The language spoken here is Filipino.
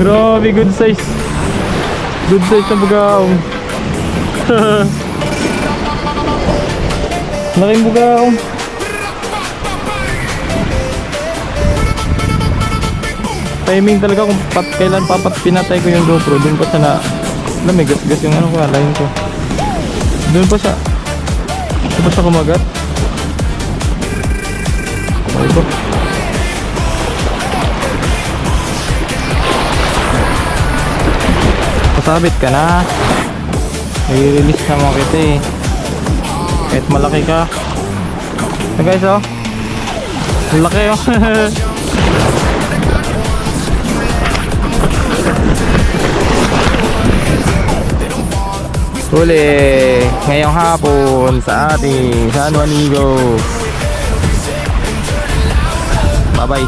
Grabe, good size. Good size na bugaong. Laking bugaong. Timing talaga kung kailan pinatay ko yung GoPro. Doon pa siya na alam, may gas-gas yung ano ko, line ko. Doon pa siya. Doon pa siya kumagat. Okay ko. Pasabit ka na. I-release na mga kita eh. Kahit malaki ka. So guys oh. Malaki oh. Huli ngayong hapon sa ating San Juanico. Bye bye.